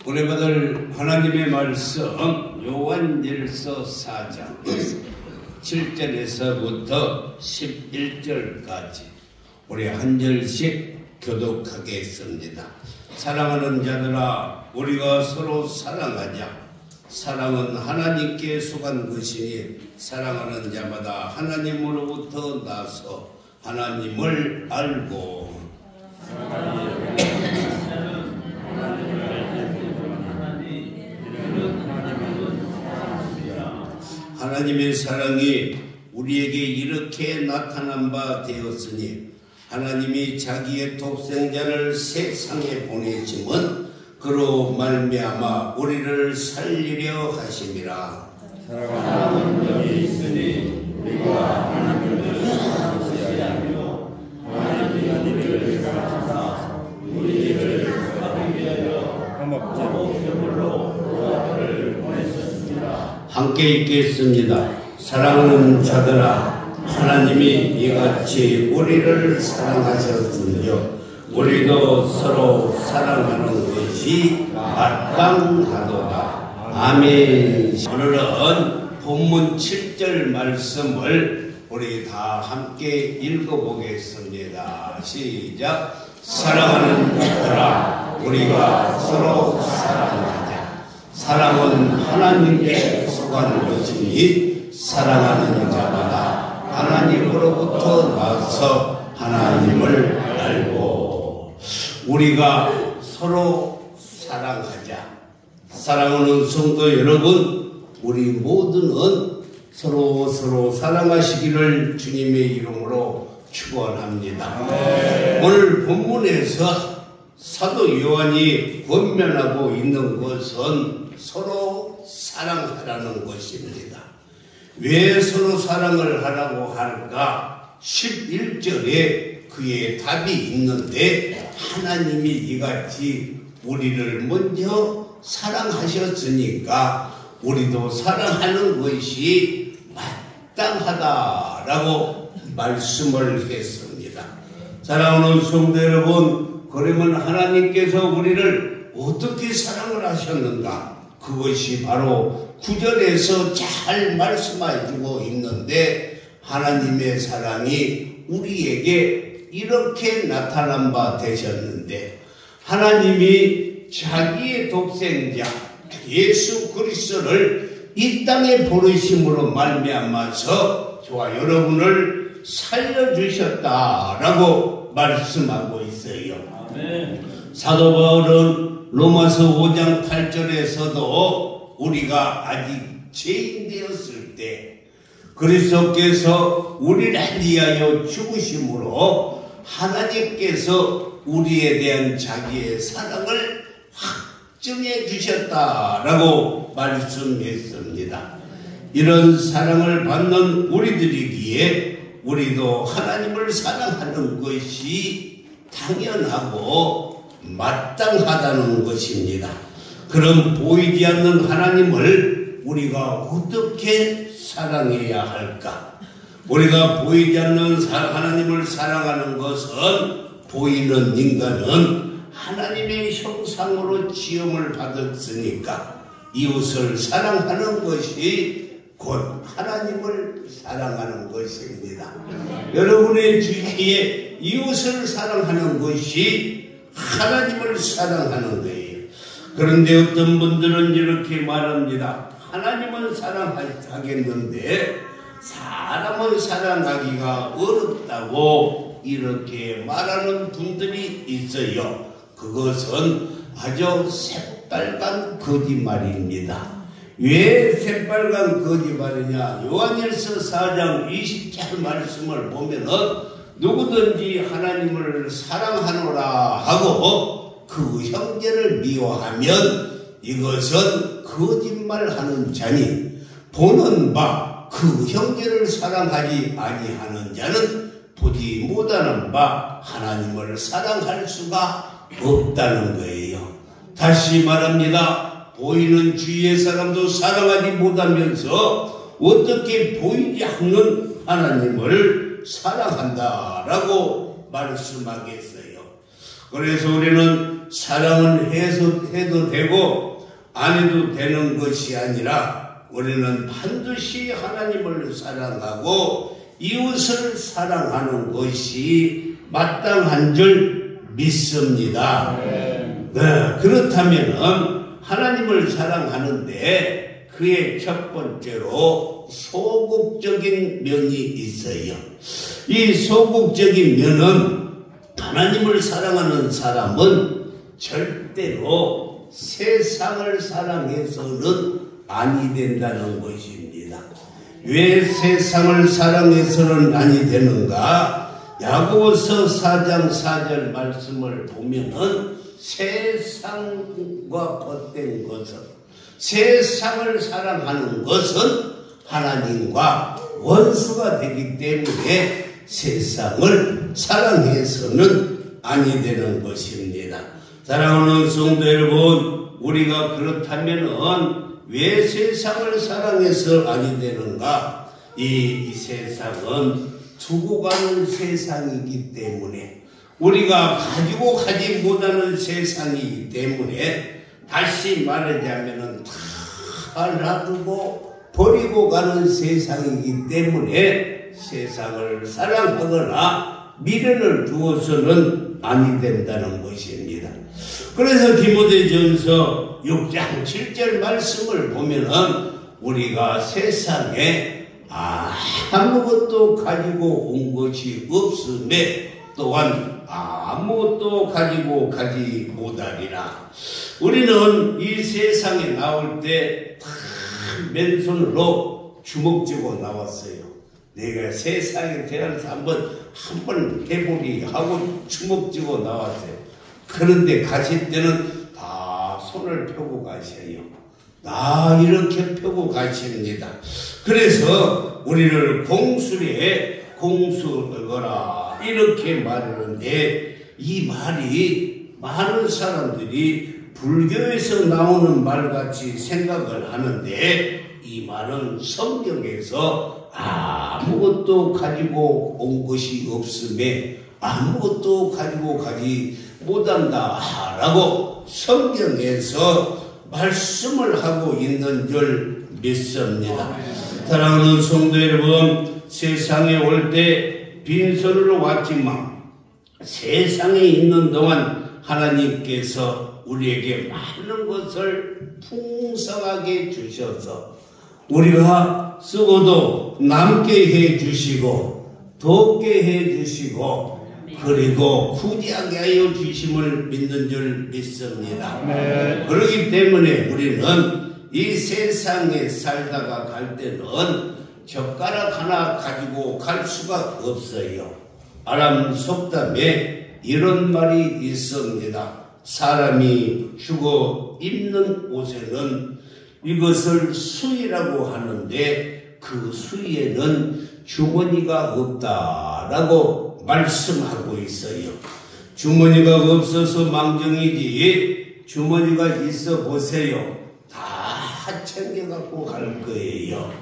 오늘 받을 하나님의 말씀 요한일서 4장 7절에서부터 11절까지 우리 한 절씩 교독하겠습니다. 사랑하는 자들아, 우리가 서로 사랑하자. 사랑은 하나님께 속한 것이니 사랑하는 자마다 하나님으로부터 나서 하나님을 알고 하나님의 사랑이 우리에게 이렇게 나타난 바 되었으니 하나님이 자기의 독생자를 세상에 보내심은 그로 말미암아 우리를 살리려 하심이라. 사랑하는 점이 있으니 우리가 하나님을 사랑하시며 하나님을 사랑하사 우리를 사랑하게 하여 한목제물로 그를 보내셨습니다. 함께 읽겠습니다. 사랑하는 자들아, 하나님이 이같이 우리를 사랑하셨으며 우리도 서로 사랑하는 것이 마땅하도다. 아멘. 오늘은 본문 7절 말씀을 우리 다 함께 읽어보겠습니다. 시작. 사랑하는 자들아, 우리가 서로 사랑하자. 사랑은 하나님께 속한 것이니 사랑하는 자마다 하나님으로부터 나서 하나님을 알고 우리가 서로 사랑하자. 사랑하는 성도 여러분, 우리 모두는 서로 사랑하시기를 주님의 이름으로 축원합니다. 오늘 본문에서 사도 요한이 권면하고 있는 것은 서로 사랑하라는 것입니다. 왜 서로 사랑을 하라고 할까? 11절에 그의 답이 있는데 하나님이 이같이 우리를 먼저 사랑하셨으니까 우리도 사랑하는 것이 마땅하다라고 말씀을 했습니다. 사랑하는 성도 여러분, 그러면 하나님께서 우리를 어떻게 사랑을 하셨는가? 그것이 바로 9절에서 잘 말씀해주고 있는데 하나님의 사랑이 우리에게 이렇게 나타난 바 되셨는데 하나님이 자기의 독생자 예수 그리스도를 이 땅에 보내심으로 말미암아서 저와 여러분을 살려주셨다라고 말씀하고 있어요. 아멘. 사도 바울은 로마서 5장 8절에서도 우리가 아직 죄인 되었을 때 그리스도께서 우리를 위하여 죽으심으로 하나님께서 우리에 대한 자기의 사랑을 확증해 주셨다라고 말씀했습니다. 이런 사랑을 받는 우리들이기에 우리도 하나님을 사랑하는 것이 당연하고 마땅하다는 것입니다. 그럼 보이지 않는 하나님을 우리가 어떻게 사랑해야 할까? 우리가 보이지 않는 하나님을 사랑하는 것은 보이는 인간은 하나님의 형상으로 지음을 받았으니까 이웃을 사랑하는 것이 곧 하나님을 사랑하는 것입니다. 여러분의 주위에 이웃을 사랑하는 것이 하나님을 사랑하는 거예요. 그런데 어떤 분들은 이렇게 말합니다. 하나님은 사랑하겠는데 사람을 사랑하기가 어렵다고 이렇게 말하는 분들이 있어요. 그것은 아주 새빨간 거짓말입니다. 왜 새빨간 거짓말이냐? 요한일서 4장 20절 말씀을 보면은 누구든지 하나님을 사랑하노라 하고 그 형제를 미워하면 이것은 거짓말하는 자니 보는 바 그 형제를 사랑하지 아니하는 자는 보지 못하는 바 하나님을 사랑할 수가 없다는 거예요. 다시 말합니다. 보이는 주위의 사람도 사랑하지 못하면서 어떻게 보이지 않는 하나님을 사랑한다라고 말씀하겠어요. 그래서 우리는 사랑을 해도 되고 안 해도 되는 것이 아니라 우리는 반드시 하나님을 사랑하고 이웃을 사랑하는 것이 마땅한 줄 믿습니다. 네, 그렇다면 하나님을 사랑하는데 그의 첫 번째로 소극적인 면이 있어요. 이 소극적인 면은 하나님을 사랑하는 사람은 절대로 세상을 사랑해서는 아니 된다는 것입니다. 왜 세상을 사랑해서는 아니 되는가? 야고보서 4장 4절 말씀을 보면은 세상과 벗된 것은, 세상을 사랑하는 것은 하나님과 원수가 되기 때문에 세상을 사랑해서는 아니 되는 것입니다. 사랑하는 성도 여러분, 우리가 그렇다면은 왜 세상을 사랑해서 아니 되는가? 이 세상은 두고 가는 세상이기 때문에, 우리가 가지고 가지 못하는 세상이기 때문에, 다시 말하자면은 다 놔두고 버리고 가는 세상이기 때문에 세상을 사랑하거나 미련을 두어서는 아니 된다는 것입니다. 그래서 디모데전서 6장 7절 말씀을 보면은 우리가 세상에 아무것도 가지고 온 것이 없음에 또한 아무것도 가지고 가지 못하리라. 우리는 이 세상에 나올 때 다 맨손으로 주먹 쥐고 나왔어요. 내가 세상에 태어나서 한번 해보리 하고 주먹 쥐고 나왔어요. 그런데 가실 때는 다 손을 펴고 가셔요. 다 이렇게 펴고 가십니다. 그래서 우리를 공수거라 이렇게 말하는데, 이 말이 많은 사람들이 불교에서 나오는 말같이 생각을 하는데, 이 말은 성경에서 아무것도 가지고 온 것이 없음에 아무것도 가지고 가지 못한다 라고 성경에서 말씀을 하고 있는 줄 믿습니다. 사랑하는 성도 여러분, 세상에 올 때 빈손으로 왔지만 세상에 있는 동안 하나님께서 우리에게 많은 것을 풍성하게 주셔서 우리가 쓰고도 남게 해 주시고 덥게 해 주시고 그리고 후지하게 하여 주심을 믿는 줄 믿습니다. 그렇기 때문에 우리는 이 세상에 살다가 갈 때는 젓가락 하나 가지고 갈 수가 없어요. 아람 속담에 이런 말이 있습니다. 사람이 죽어 입는 옷에는 이것을 수의라고 하는데 그 수의에는 주머니가 없다라고 말씀하고 있어요. 주머니가 없어서 망정이지 주머니가 있어 보세요. 다 챙겨갖고 갈 거예요.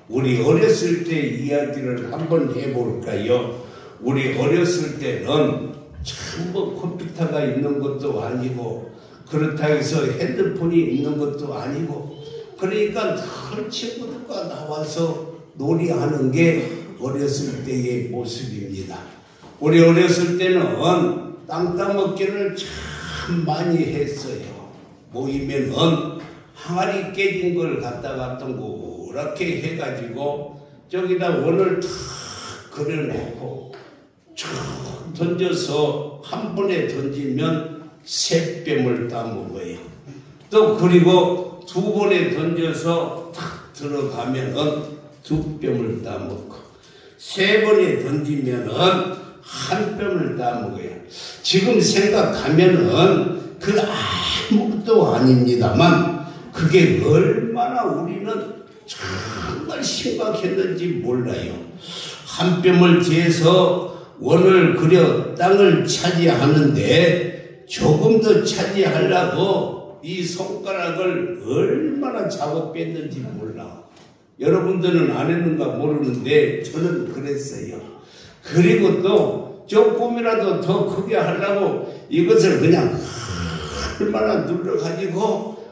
우리 어렸을 때 이야기를 한번 해볼까요? 우리 어렸을 때는 전부 컴퓨터가 있는 것도 아니고 그렇다고 해서 핸드폰이 있는 것도 아니고, 그러니까 늘 친구들과 나와서 놀이하는 게 어렸을 때의 모습입니다. 우리 어렸을 때는 땅 따먹기를 참 많이 했어요. 모이면은 항아리 깨진 걸 갖다가 동그랗게 해가지고 저기다 원을 탁 그려놓고 쭉 던져서 한 번에 던지면 3뼘을 따먹어요. 또 그리고 2번에 던져서 탁 들어가면은 2뼘을 따먹고 3번에 던지면은 1뼘을 따먹어요. 지금 생각하면은 그 아무것도 아닙니다만 그게 얼마나 우리는 정말 심각했는지 몰라요. 1뼘을 재서 원을 그려 땅을 차지하는데 조금 더 차지하려고 이 손가락을 얼마나 잡아 뺐는지 몰라. 여러분들은 안 했는가 모르는데 저는 그랬어요. 그리고 또 조금이라도 더 크게 하려고 이것을 그냥 얼마나 눌러가지고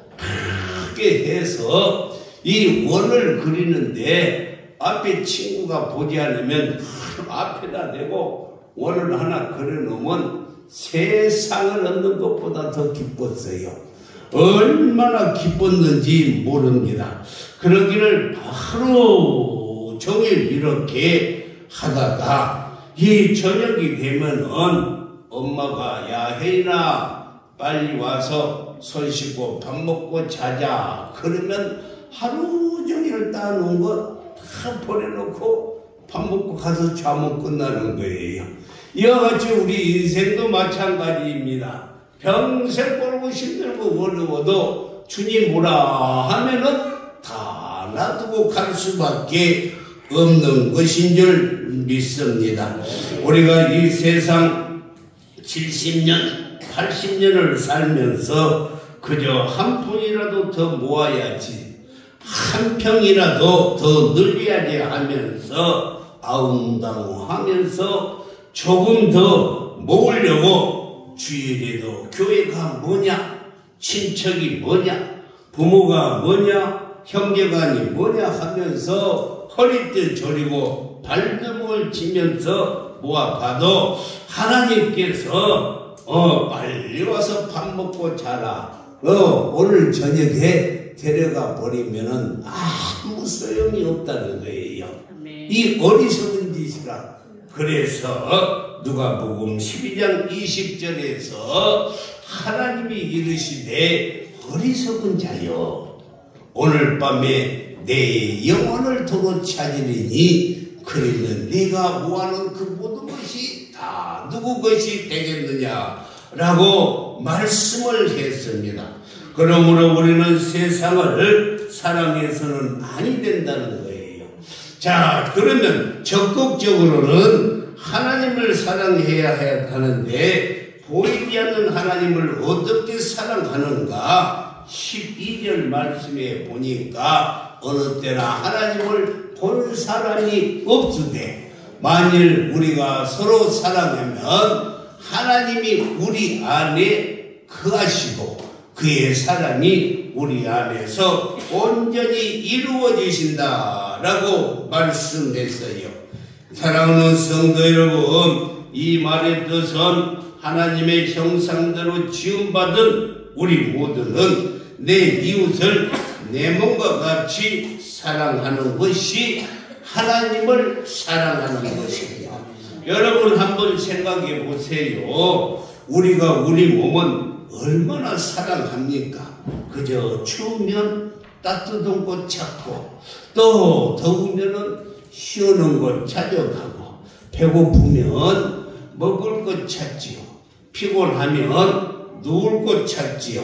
크게 해서 이 원을 그리는데 앞에 친구가 보지 않으면 앞에다 대고 원을 하나 그려놓으면 세상을 얻는 것보다 더 기뻤어요. 얼마나 기뻤는지 모릅니다. 그러기를 하루 종일 이렇게 하다가 이 저녁이 되면은 엄마가 야 혜인아 빨리 와서 손 씻고 밥 먹고 자자 그러면 하루 종일 따놓은 거 다 버려놓고 밥 먹고 가서 자면 끝나는 거예요. 이와 같이 우리 인생도 마찬가지입니다. 평생 벌고 힘들고 어려워도 주님 오라 하면은 다 놔두고 갈 수밖에 없는 것인 줄 믿습니다. 우리가 이 세상 70년, 80년을 살면서 그저 한 푼이라도 더 모아야지, 한 평이라도 더 늘려야지 하면서 아웅다웅하면서 조금 더 모으려고 주일에도 교회가 뭐냐, 친척이 뭐냐, 부모가 뭐냐, 형제간이 뭐냐 하면서 허리띠 저리고 발등을 치면서 모아봐도 하나님께서 빨리 와서 밥 먹고 자라, 오늘 저녁에 데려가 버리면은 아무 소용이 없다는 거예요. 이 어리석은 짓이라. 그래서 누가복음 12장 20절에서 하나님이 이르시되 어리석은 자여 오늘 밤에 내 영혼을 도로 찾으리니 그러면 내가 모아놓은 그 모든 것이 다 누구 것이 되겠느냐라고 말씀을 했습니다. 그러므로 우리는 세상을 사랑해서는 아니 된다는 거예요. 자, 그러면 적극적으로는 하나님을 사랑해야 하는데 보이지 않는 하나님을 어떻게 사랑하는가? 12절 말씀에 보니까 어느 때나 하나님을 본 사람이 없으되 만일 우리가 서로 사랑하면 하나님이 우리 안에 거하시고 그의 사랑이 우리 안에서 온전히 이루어지신다라고 말씀했어요. 사랑하는 성도 여러분, 이 말의 뜻은 하나님의 형상대로 지음받은 우리 모두는 내 이웃을 내 몸과 같이 사랑하는 것이 하나님을 사랑하는 것입니다. 여러분 한번 생각해 보세요. 우리가 우리 몸은 얼마나 사랑합니까? 그저 추우면 따뜻한 곳 찾고 또 더우면은 시원한 곳 찾아가고 배고프면 먹을 것 찾지요. 피곤하면 누울 곳 찾지요.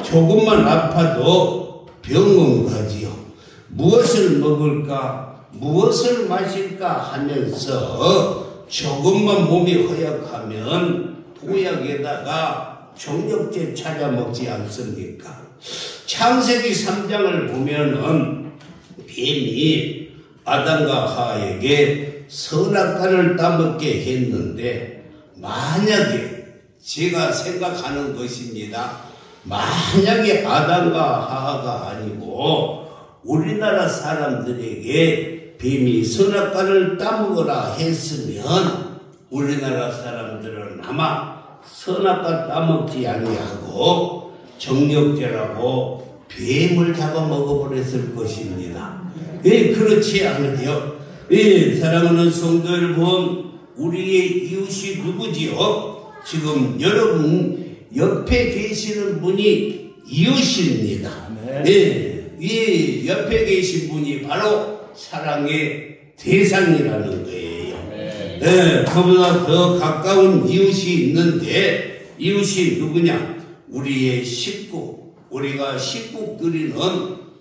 조금만 아파도 병원 가지요. 무엇을 먹을까 무엇을 마실까 하면서 조금만 몸이 허약하면 보약에다가 정력제 찾아 먹지 않습니까? 창세기 3장을 보면은 뱀이 아담과 하와에게 선악과를 따먹게 했는데 만약에 제가 생각하는 것입니다. 만약에 아담과 하와가 아니고 우리나라 사람들에게 뱀이 선악과를 따먹으라 했으면 우리나라 사람들은 아마 선악과 따먹지 아니하고 정력제라고 뱀을 잡아 먹어버렸을 것입니다. 예, 그렇지 않으요. 예, 사랑하는 성도 여러분, 우리의 이웃이 누구지요? 지금 여러분 옆에 계시는 분이 이웃입니다. 예, 이 옆에 계신 분이 바로 사랑의 대상이라는 거예요. 네, 그보다 더 가까운 이웃이 있는데 이웃이 누구냐? 우리의 식구. 우리가 식구끼리는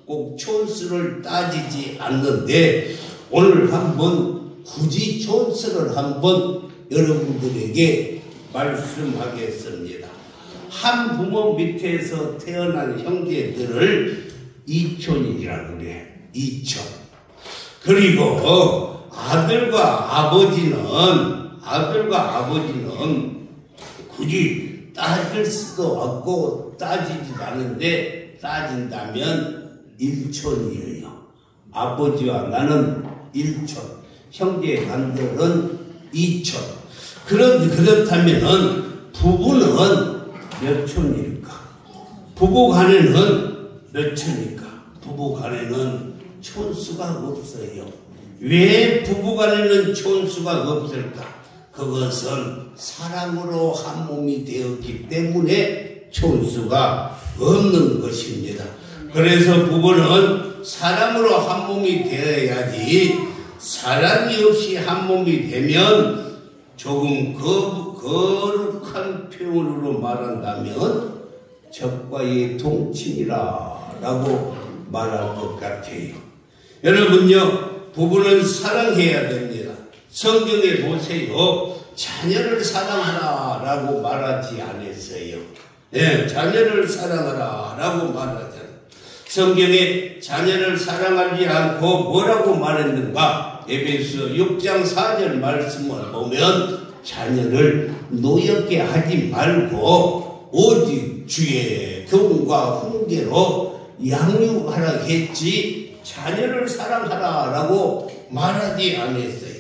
꼭 촌수를 따지지 않는데 오늘 한번 굳이 촌수를 한번 여러분들에게 말씀하겠습니다. 한 부모 밑에서 태어난 형제들을 이촌이라고 그래. 이촌. 그리고 아들과 아버지는 굳이 따질 수도 없고 따지지도 않은데 따진다면 1촌이에요. 아버지와 나는 1촌, 형제간들은 2촌. 그렇다면은 부부는 몇 촌일까? 부부간에는 몇 촌일까? 부부간에는 촌수가 없어요. 왜 부부간에는 촌수가 없을까? 그것은 사랑으로 한 몸이 되었기 때문에 촌수가 없는 것입니다. 그래서 부부는 사랑으로 한 몸이 되어야지, 사랑이 없이 한 몸이 되면 조금 거룩한 표현으로 말한다면 적과의 동침이라 라고 말할 것 같아요. 여러분요, 부부는 사랑해야 됩니다. 성경에 보세요. 자녀를 사랑하라 라고 말하지 않았어요. 네, 자녀를 사랑하라 라고 말하잖아요. 성경에 자녀를 사랑하지 않고 뭐라고 말했는가? 에베소 6장 4절 말씀을 보면 자녀를 노엽게 하지 말고 오직 주의 교훈과 훈계로 양육하라 했지 자녀를 사랑하라 라고 말하지 않았어요.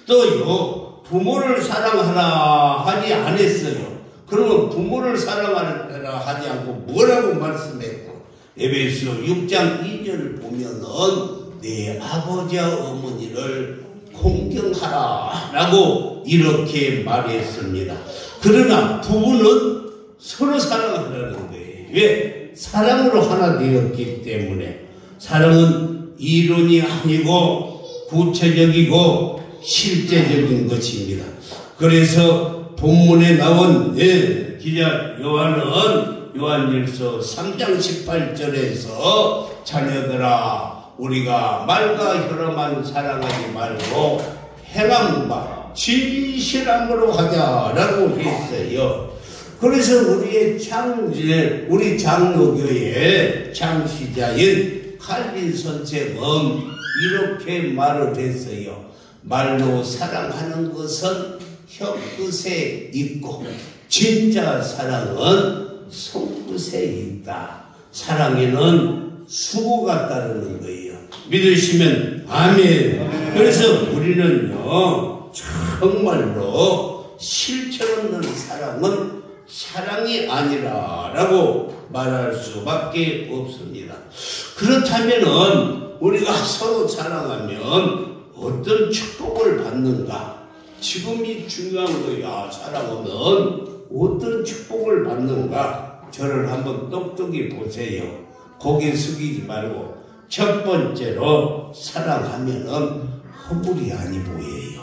또요, 부모를 사랑하라 하지 않았어요. 그러면 부모를 사랑하라 하지 않고 뭐라고 말씀했고, 에베소 6장 2절을 보면은 내 아버지와 어머니를 공경하라 라고 이렇게 말했습니다. 그러나 부부는 서로 사랑하라는 거예요. 왜? 사랑으로 하나 되었기 때문에. 사랑은 이론이 아니고 구체적이고 실제적인 것입니다. 그래서 본문에 나온 기자 요한은 요한일서 3장 18절에서 자녀들아 우리가 말과 혀로만 사랑하지 말고 행함과 진실함으로 하자라고 했어요. 그래서 우리 장로교의 창시자인 칼빈 선생은 이렇게 말을 했어요. 말로 사랑하는 것은 혀끝에 있고 진짜 사랑은 손끝에 있다. 사랑에는 수고가 따르는 거예요. 믿으시면 아멘. 그래서 우리는요, 정말로 실체 없는 사랑은 사랑이 아니라 라고 말할 수밖에 없습니다. 그렇다면은 우리가 서로 사랑하면 어떤 축복을 받는가? 지금이 중요한 거야. 사랑하면 어떤 축복을 받는가? 저를 한번 똑똑히 보세요. 고개 숙이지 말고. 첫 번째로 사랑하면은 허물이 안 보여요.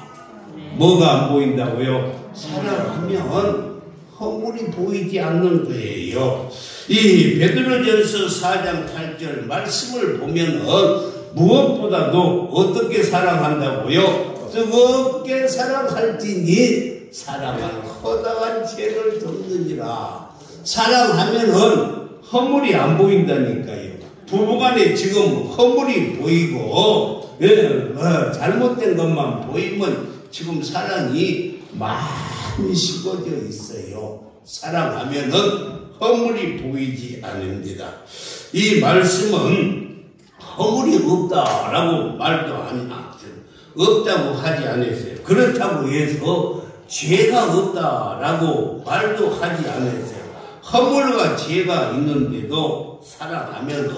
뭐가 안 보인다고요? 사랑하면 허물이 보이지 않는 거예요. 이 베드로전서 4장 8절 말씀을 보면은 무엇보다도 어떻게 사랑한다고요? 뜨겁게 사랑할지니 사랑은 허다한 죄를 덮느니라. 사랑하면은 허물이 안 보인다니까요. 부부간에 지금 허물이 보이고 잘못된 것만 보이면 지금 사랑이 많이 식어져 있어요. 사랑하면은 허물이 보이지 않습니다. 이 말씀은 허물이 없다라고 말도 안 했어요. 없다고 하지 않았어요. 그렇다고 해서 죄가 없다라고 말도 하지 않았어요. 허물과 죄가 있는데도 사랑하면은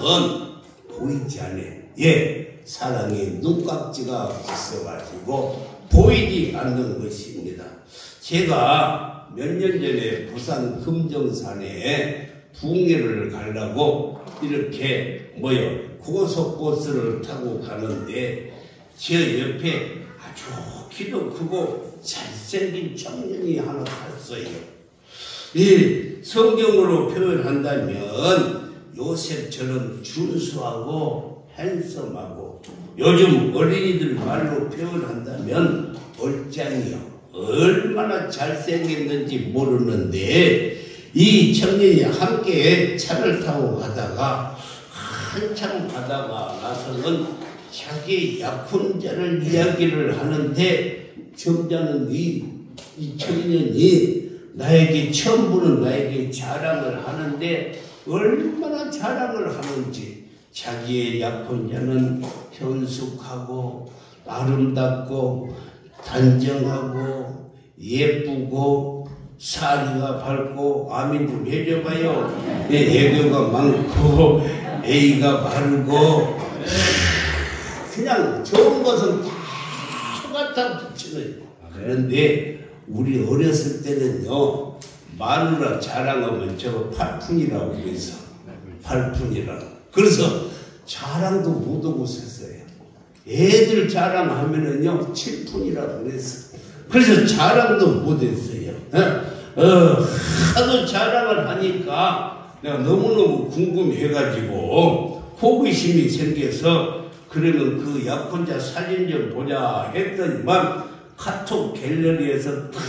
보이지 않아요. 예, 사랑에 눈깍지가 있어가지고 보이지 않는 것입니다. 제가 몇 년 전에 부산 금정산에 붕괴를 가려고 이렇게 고속버스를 타고 가는데 저 옆에 아주 키도 크고 잘생긴 청년이 하나 갔어요. 이 성경으로 표현한다면 요셉처럼 준수하고 핸섬하고 요즘 어린이들 말로 표현한다면 얼짱이요. 얼마나 잘생겼는지 모르는데 이 청년이 함께 차를 타고 가다가 한참 가다가 나서는 자기 약혼자를 이야기를 하는데 정자는 이 청년이 나에게 처음 보는 나에게 자랑을 하는데 얼마나 자랑을 하는지. 자기의 약혼자는 현숙하고 아름답고 단정하고 예쁘고 사리가 밝고 아민 좀 해줘봐요. 애교가 많고 A가 바르고 그냥 좋은 것은 다 갖다 붙이는. 그런데 우리 어렸을 때는요, 마누라 자랑하면 저거 팔푼이라고 그래서 팔푼이라고. 그래서 자랑도 못하고 샀어요. 애들 자랑하면은요 7푼이라고 그랬어. 그래서 자랑도 못했어요. 하도 자랑을 하니까 내가 너무너무 궁금해가지고 호기심이 생겨서 그러면 그 약혼자 사진 좀 보자 했더니만 카톡 갤러리에서 탁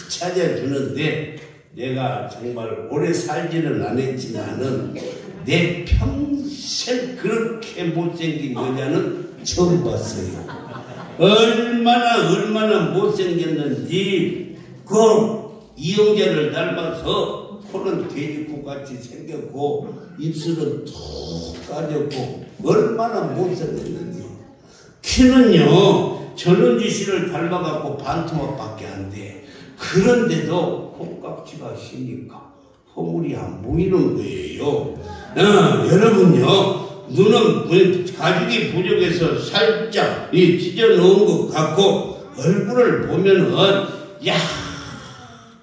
찾아주는데 내가 정말 오래 살지는 않았지만은 내 평생 그렇게 못생긴 여자는 처음 봤어요. 얼마나 못생겼는지 그 이영자를 닮아서 코는 돼지코같이 생겼고 입술은 툭 까졌고 얼마나 못생겼는지. 키는요 전원주 씨를 닮아갖고 반토막밖에 안 돼. 그런데도 콩깍지가 시니까 허물이 안 보이는 거예요. 여러분요, 눈은 가죽이 부족해서 살짝 찢어 놓은 것 같고 얼굴을 보면은 야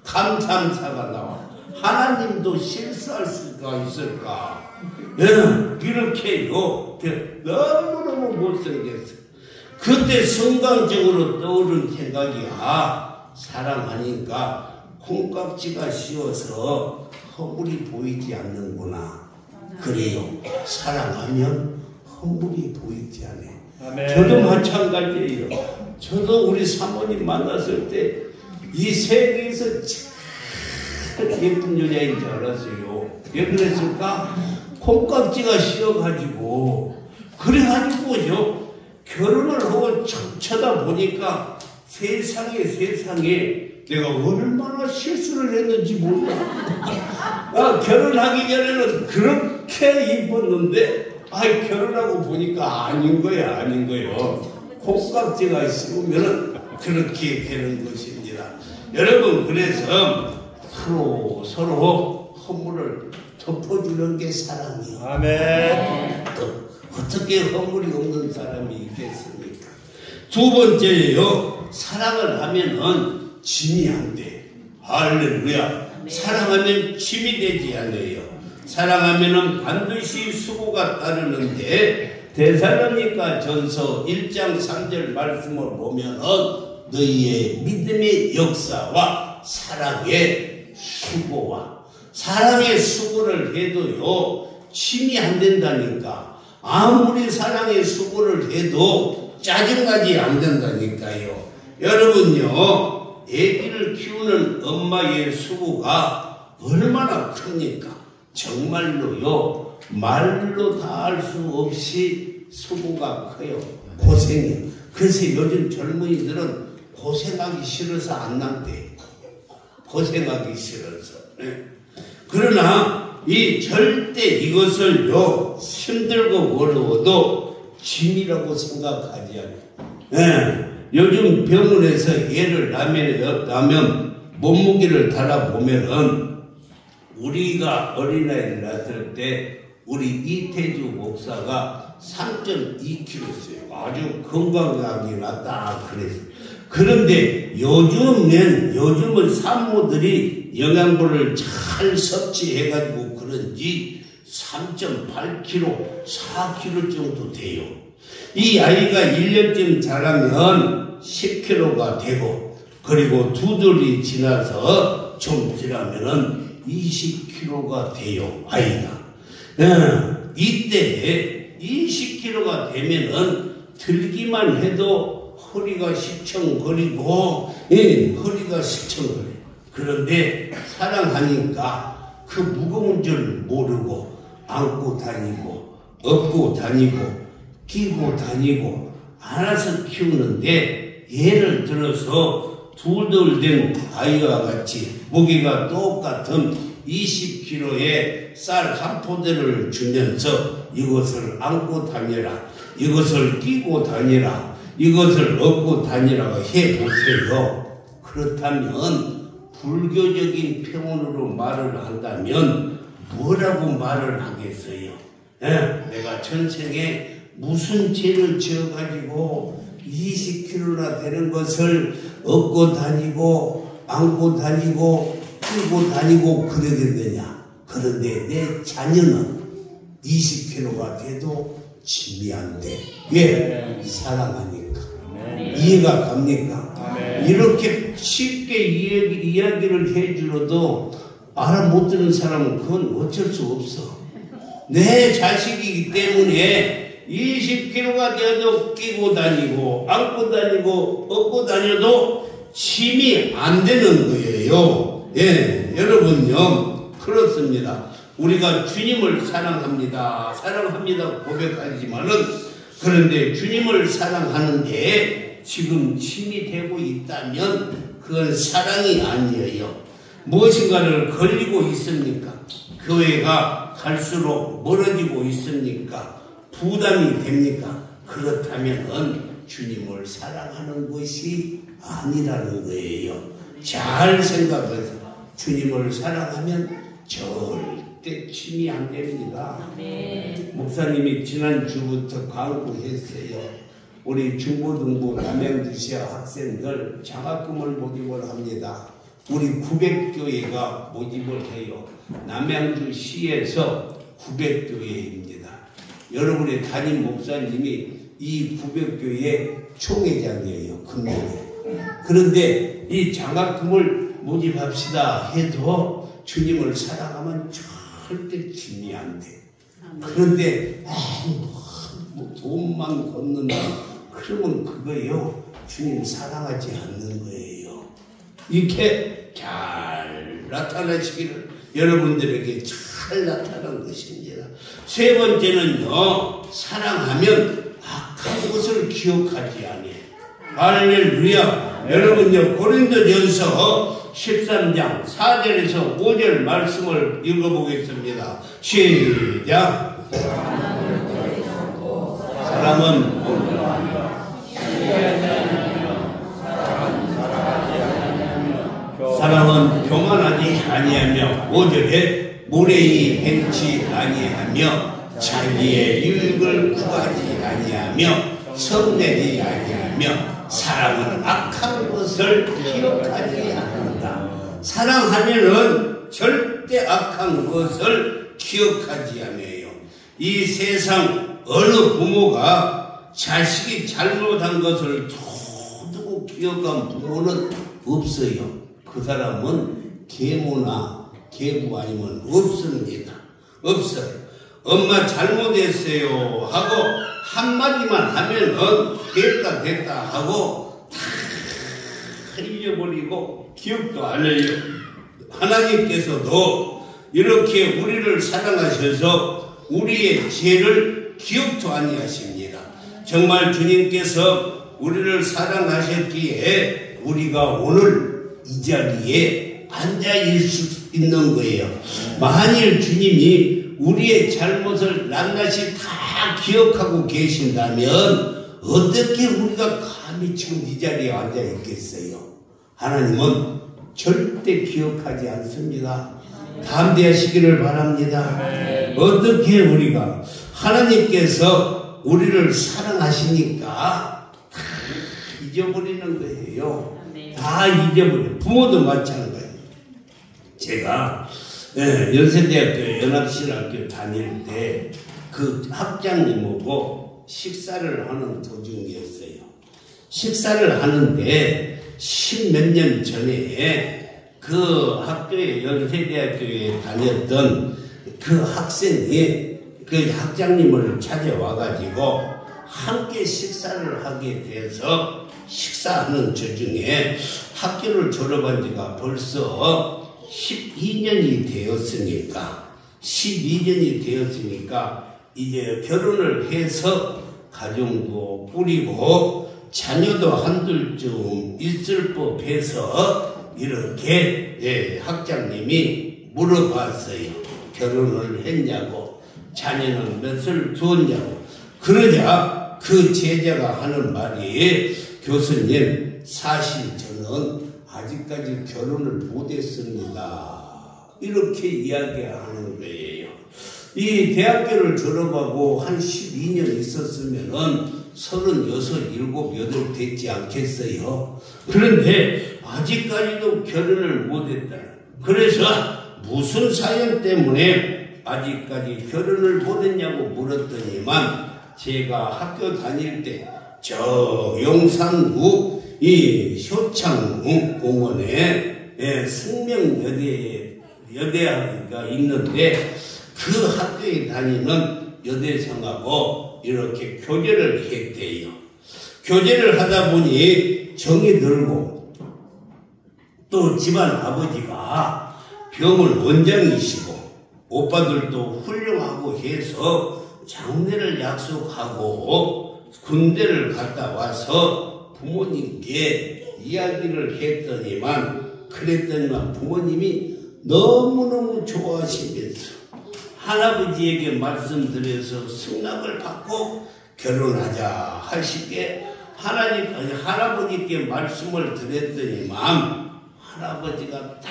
감삼사가 나와. 하나님도 실수할 수가 있을까? 이렇게요 너무너무 못생겼어. 그때 순간적으로 떠오른 생각이 사랑하니까 콩깍지가 씌워서 허물이 보이지 않는구나. 그래요. 사랑하면 허물이 보이지 않아요. 아멘. 저도 마찬가지예요. 저도 우리 사모님 만났을 때 이 세계에서 제일 예쁜 여자인 줄 알았어요. 왜 그랬을까? 콩깍지가 씌워가지고 그래가지고요 결혼을 하고 쳐다보니까 세상에 내가 얼마나 실수를 했는지 몰라. 결혼하기 전에는 그렇게 이뻤는데 결혼하고 보니까 아닌 거예요. 콩깍지가 씌우면 그렇게 되는 것입니다. 여러분, 그래서 서로 허물을 덮어주는 게 사랑이요. 아멘. 어떻게 허물이 없는 사람이 있겠습니까? 두 번째예요. 사랑을 하면은 짐이 안 돼. 할렐루야. 사랑하면 짐이 되지 않아요. 사랑하면은 반드시 수고가 따르는데 데살로니가 전서 1장 3절 말씀을 보면은 너희의 믿음의 역사와 사랑의 수고와 사랑의 수고를 해도요 짐이 안 된다니까. 아무리 사랑의 수고를 해도 짜증나지 안 된다니까요. 여러분요, 아기를 키우는 엄마의 수고가 얼마나 큽니까? 정말로요, 말로 다 할 수 없이 수고가 커요. 고생이요. 그래서 요즘 젊은이들은 고생하기 싫어서 안 난대. 고생하기 싫어서. 그러나 절대 이것을요 힘들고 어려워도 짐이라고 생각하지 않아요. 요즘 병원에서 애를 낳으면 몸무게를 달아보면은 우리가 어린아이를 낳을 때 우리 이태주 목사가 3.2kg였어요. 아주 건강하게 낳았다 그랬어요. 그런데 요즘은 산모들이 영양분을 잘 섭취해가지고 그런지 3.8kg, 4kg 정도 돼요. 이 아이가 1년쯤 자라면 10kg가 되고, 그리고 2달이 지나서 좀 지나면은 20kg가 돼요, 아이가. 이때 20kg가 되면은 들기만 해도 허리가 시청거리고, 허리가 시청거려. 그런데 사랑하니까 그 무거운 줄 모르고 안고 다니고, 업고 다니고, 끼고 다니고, 안아서 키우는데, 예를 들어서 둘둘 된 아이와 같이 무게가 똑같은 20kg의 쌀 한 포대를 주면서 이것을 안고 다니라, 이것을 끼고 다니라, 이것을 얻고 다니라고 해보세요. 그렇다면 불교적인 표현으로 말을 한다면 뭐라고 말을 하겠어요? 내가 전생에 무슨 죄를 지어가지고 20kg나 되는 것을 얻고 다니고 안고 다니고 끼고 다니고 그러겠느냐. 그런데 내 자녀는 20kg가 돼도 짐이 안 돼. 왜? 사랑하니까. 이해가 갑니까? 이렇게 쉽게 이야기를 해주어도 알아 못 듣는 사람은 그건 어쩔 수 없어. 내 자식이기 때문에 20kg가 되어도 끼고 다니고 안고 다니고 얻고 다녀도 짐이 안 되는 거예요. 예, 여러분요, 그렇습니다. 우리가 주님을 사랑합니다 고백하지만은, 그런데 주님을 사랑하는데 지금 짐이 되고 있다면 그건 사랑이 아니에요. 무엇인가를 걸리고 있습니까? 교회가 갈수록 멀어지고 있습니까? 부담이 됩니까? 그렇다면 주님을 사랑하는 것이 아니라는 거예요. 잘 생각해서 주님을 사랑하면 절대 짐이 안 됩니다. 목사님이 지난주부터 강구했어요. 우리 중고등부 남양주시아 학생들 장학금을 모집을 합니다. 우리 900교회가 모집을 해요. 남양주시에서 900교회입니다. 여러분의 담임 목사님이 이 900교회 총회장이에요. 금년에. 그런데 이 장학금을 모집합시다 해도 주님을 사랑하면 절대 짐이 안 돼. 그런데 뭐 돈만 걷는다 그러면 그거요, 주님 사랑하지 않는 거예요. 이렇게 잘 나타나시기를 여러분들에게 잘 나타난 것입니다. 세 번째는요, 사랑하면 악한 것을 기억하지 아니해요. 할렐루야. 여러분요, 고린도전서 13장 4절에서 5절 말씀을 읽어보겠습니다. 시작. 사랑은 교만하지 아니하며 5절에 무례히 행치 아니하며 자기의 유익을 구하지 아니하며 성내지 아니하며 사랑은 악한 것을 기억하지 않는다. 사랑하면은 절대 악한 것을 기억하지 않아요. 이 세상 어느 부모가 자식이 잘못한 것을 두고 기억한 부모는 없어요. 그 사람은 계모나 계부 아니면 없습니다. 없어요. 엄마 잘못했어요 하고 한마디만 하면은 됐다 하고 다 잊어버리고 기억도 안 해요. 하나님께서도 이렇게 우리를 사랑하셔서 우리의 죄를 기억도 아니하십니다. 정말 주님께서 우리를 사랑하셨기에 우리가 오늘 이 자리에 앉아 있을 수 있는 거예요. 만일 주님이 우리의 잘못을 낱낱이 다 기억하고 계신다면 어떻게 우리가 감히 지금 이 자리에 앉아 있겠어요? 하나님은 절대 기억하지 않습니다. 담대하시기를 바랍니다. 어떻게 우리가 하나님께서 우리를 사랑하시니까 다 잊어버리는 거예요. 다 잊어버려요. 부모도 마찬가지예요. 제가 연세대학교 연합실학교 다닐 때 그 학장님하고 식사를 하는 도중이었어요. 식사를 하는데 10몇 년 전에 그 학교에 연세대학교에 다녔던 그 학생이 그 학장님을 찾아와가지고 함께 식사를 하게 돼서 식사하는 도중에 학교를 졸업한 지가 벌써 12년이 되었으니까 이제 결혼을 해서 가정도 꾸리고 자녀도 한둘쯤 있을 법해서 이렇게 학장님이 물어봤어요. 결혼을 했냐고, 자녀는 몇을 두었냐고. 그러자 그 제자가 하는 말이, 교수님, 사실 저는 아직까지 결혼을 못했습니다. 이렇게 이야기하는 거예요. 이 대학교를 졸업하고 한 12년 있었으면은 36, 7, 8 됐지 않겠어요? 그런데 아직까지도 결혼을 못했다. 그래서 무슨 사연 때문에 아직까지 결혼을 못했냐고 물었더니만, 제가 학교 다닐 때 저 용산구 이 효창공원에 숙명여대가 있는데, 그 학교에 다니는 여대생하고 이렇게 교제를 했대요. 교제를 하다 보니 정이 들고, 또 집안 아버지가 병원 원장이시고 오빠들도 훌륭하고 해서 장례를 약속하고 군대를 갔다 와서 부모님께 이야기를 그랬더니만 부모님이 너무너무 좋아하시면서 할아버지에게 말씀드려서 승낙을 받고 결혼하자 하시게 할아버지께 말씀을 드렸더니만, 할아버지가 딱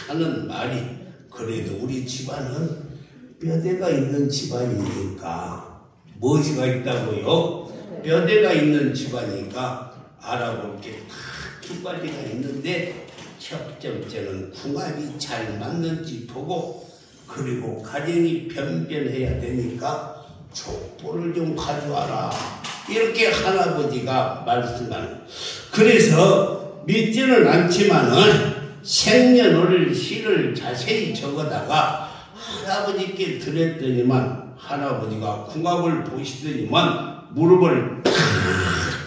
하는 말이, 그래도 우리 집안은 뼈대가 있는 집안이니까. 무엇이가 있다고요? 뼈대가 있는 집안이니까 알아볼 게 딱 두 가지가 있는데, 첫 번째는 궁합이 잘 맞는지 보고, 그리고 가정이 변변해야 되니까 족보를 좀 가져와라. 이렇게 할아버지가 말씀하는. 그래서 믿지는 않지만은 생년월일시를 자세히 적어다가 할아버지께 드렸더니만, 할아버지가 궁합을 보시더니만 무릎을 탁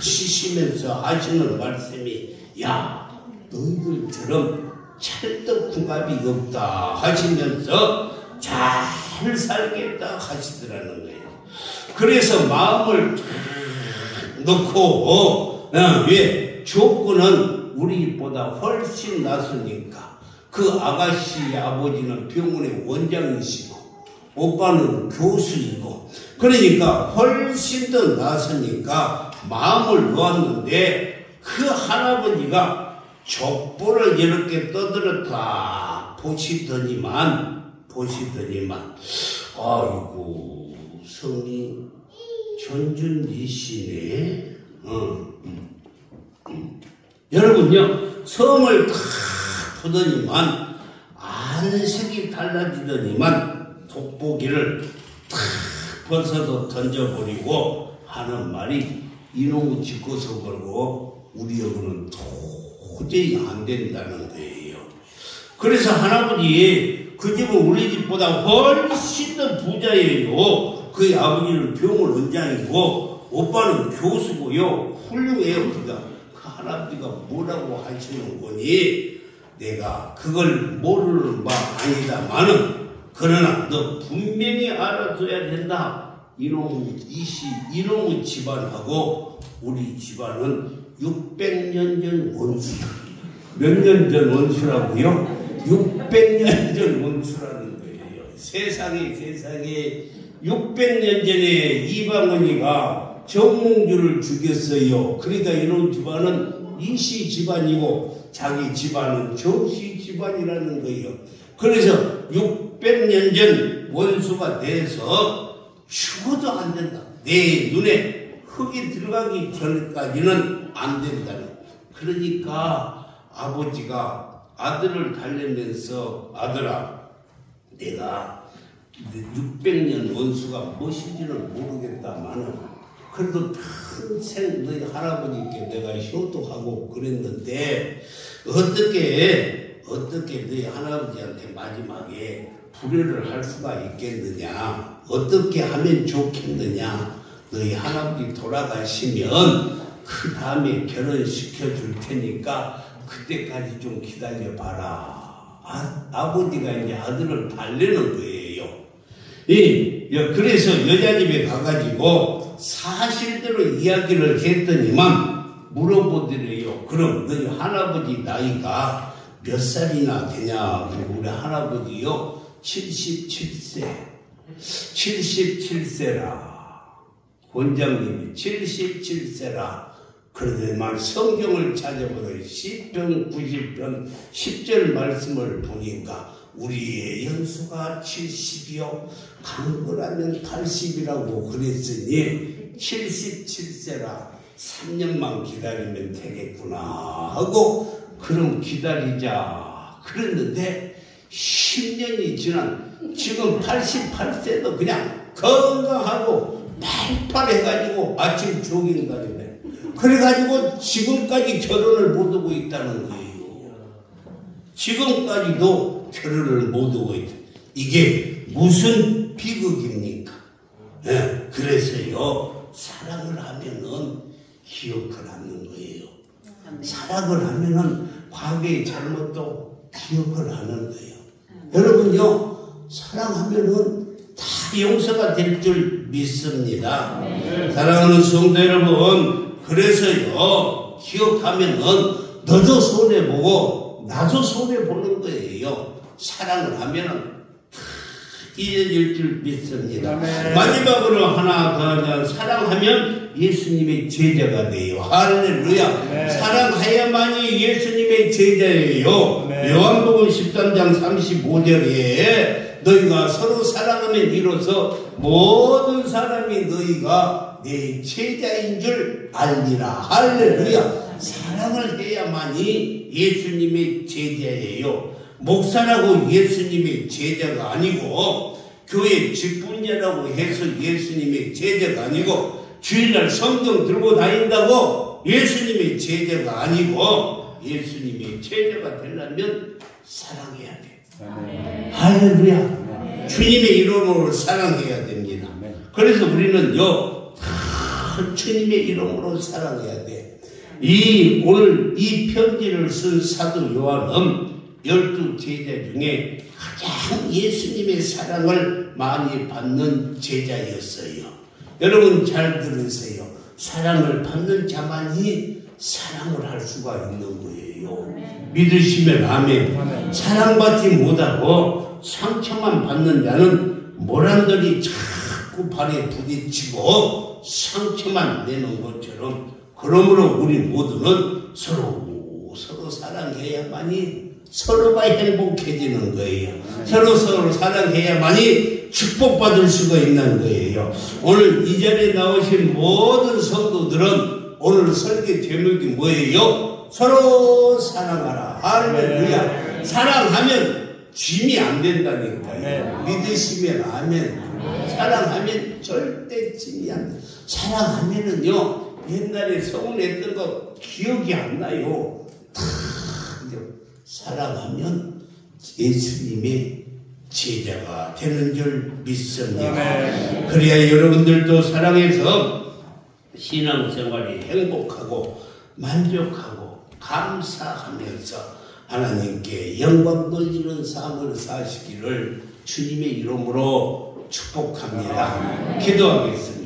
치시면서 하시는 말씀이, 야, 너희들처럼 찰떡 궁합이 없다 하시면서 잘 살겠다 하시더라는 거예요. 그래서 마음을 놓고, 왜? 조건은 우리보다 훨씬 낫으니까. 그 아가씨 아버지는 병원의 원장이시고 오빠는 교수이고, 그러니까 훨씬 더 낫으니까 마음을 놓았는데, 그 할아버지가 족보를 이렇게 떠들었다 보시더니만, 아이고, 성이 전준이시네. 여러분요, 성을 다 보더니만 안색이 달라지더니만 돋보기를 탁 벗어도 던져버리고 하는 말이, 이놈의 짓고서 걸고 우리 여기는 도저히 안 된다는 거예요. 그래서 할아버지, 그 집은 우리 집보다 훨씬 더 부자예요. 그 아버지는 병원 원장이고 오빠는 교수고요. 훌륭해요. 그러니까 그 할아버지가 뭐라고 하시는 거니, 내가 그걸 모르는 바 아니다마는, 그러나 너 분명히 알아둬야 된다. 이놈의 집안하고 우리 집안은 600년 전 원수다. 몇 년 전 원수라고요? 600년 전 원수라는 거예요. 세상에 600년 전에 이방원이가 정몽주를 죽였어요. 그러니까 이놈 집안은 이씨 집안이고 자기 집안은 정씨 집안이라는 거예요. 그래서 600년 전 원수가 돼서 죽어도 안 된다. 내 눈에 흙이 들어가기 전까지는 안 된다는. 그러니까 아버지가 아들을 달래면서, 아들아, 내가 600년 원수가 무엇인지는 모르겠다마는 그래도 평생 너희 할아버지께 내가 효도하고 그랬는데, 어떻게 너희 할아버지한테 마지막에 불효를 할 수가 있겠느냐, 어떻게 하면 좋겠느냐, 너희 할아버지 돌아가시면 그 다음에 결혼시켜 줄 테니까 그때까지 좀 기다려봐라. 아버지가 이제 아들을 달래는 거예요. 그래서 여자 집에 가가지고 사실대로 이야기를 했더니만 물어보더래요. 그럼 너희 할아버지 나이가 몇 살이나 되냐? 우리 할아버지요 77세. 77세라. 원장님이 77세라. 그러더니만 성경을 찾아보더니 시편 90편 10절 말씀을 보니까 우리의 연수가 70이요 강건하면 80이라고 그랬으니 77세라 3년만 기다리면 되겠구나 하고 그럼 기다리자 그랬는데 10년이 지난 지금 88세도 그냥 건강하고 팔팔해가지고 아침 조깅 다니네. 그래가지고 지금까지 결혼을 못 하고 있다는 거예요. 지금까지도 결혼을 못 하고 있다. 이게 무슨 비극입니까? 네, 그래서요 사랑을 하면은 기억을 하는 거예요. 사랑을 하면은 과거의 잘못도 기억을 하는 거예요. 여러분요 사랑하면은 다 용서가 될 줄 믿습니다. 사랑하는 성도 여러분, 그래서요 기억하면은 너도 손해보고 나도 손해보는 거예요. 사랑을 하면은 잊어질 줄 믿습니다. 마지막으로 하나 더 하자. 사랑하면 예수님의 제자가 돼요. 할렐루야. 사랑해야만이 예수님의 제자예요. 요한복음 13장 35절에 너희가 서로 사랑하면 이로써 모든 사람이 너희가 내 제자인 줄 알리라. 할렐루야. 사랑을 해야만이 예수님의 제자예요. 목사라고 예수님의 제자가 아니고 교회 직분자라고 해서 예수님의 제자가 아니고 주일날 성경 들고 다닌다고 예수님의 제자가 아니고 예수님의 제자가 되려면 사랑해야 돼. 할렐루야. 주님의 이름으로 사랑해야 됩니다. 그래서 우리는요 주님의 이름으로 사랑해야 돼. 오늘 이 편지를 쓴 사도 요한은 12 제자 중에 가장 예수님의 사랑을 많이 받는 제자였어요. 여러분 잘 들으세요. 사랑을 받는 자만이 사랑을 할 수가 있는 거예요. 믿으시면 아멘. 사랑받지 못하고 상처만 받는 자는 모란돌이 자꾸 발에 부딪히고 상처만 내는 것처럼, 그러므로 우리 모두는 서로 사랑해야만이 서로가 행복해지는 거예요. 서로 사랑해야만이 축복받을 수가 있는 거예요. 오늘 이 자리에 나오신 모든 성도들은 오늘 설교 제목이 뭐예요? 서로 사랑하라. 할렐루야. 사랑하면 짐이 안 된다니까요. 믿으시면 아멘. 사랑하면 절대 짐이 안 돼. 사랑하면은요 옛날에 서운했던 거 기억이 안 나요. 사랑하면 예수님의 제자가 되는 줄 믿습니다. 그래야 여러분들도 사랑해서 신앙생활이 행복하고 만족하고 감사하면서 하나님께 영광 돌리는 삶을 사시기를 주님의 이름으로 축복합니다. 기도하겠습니다.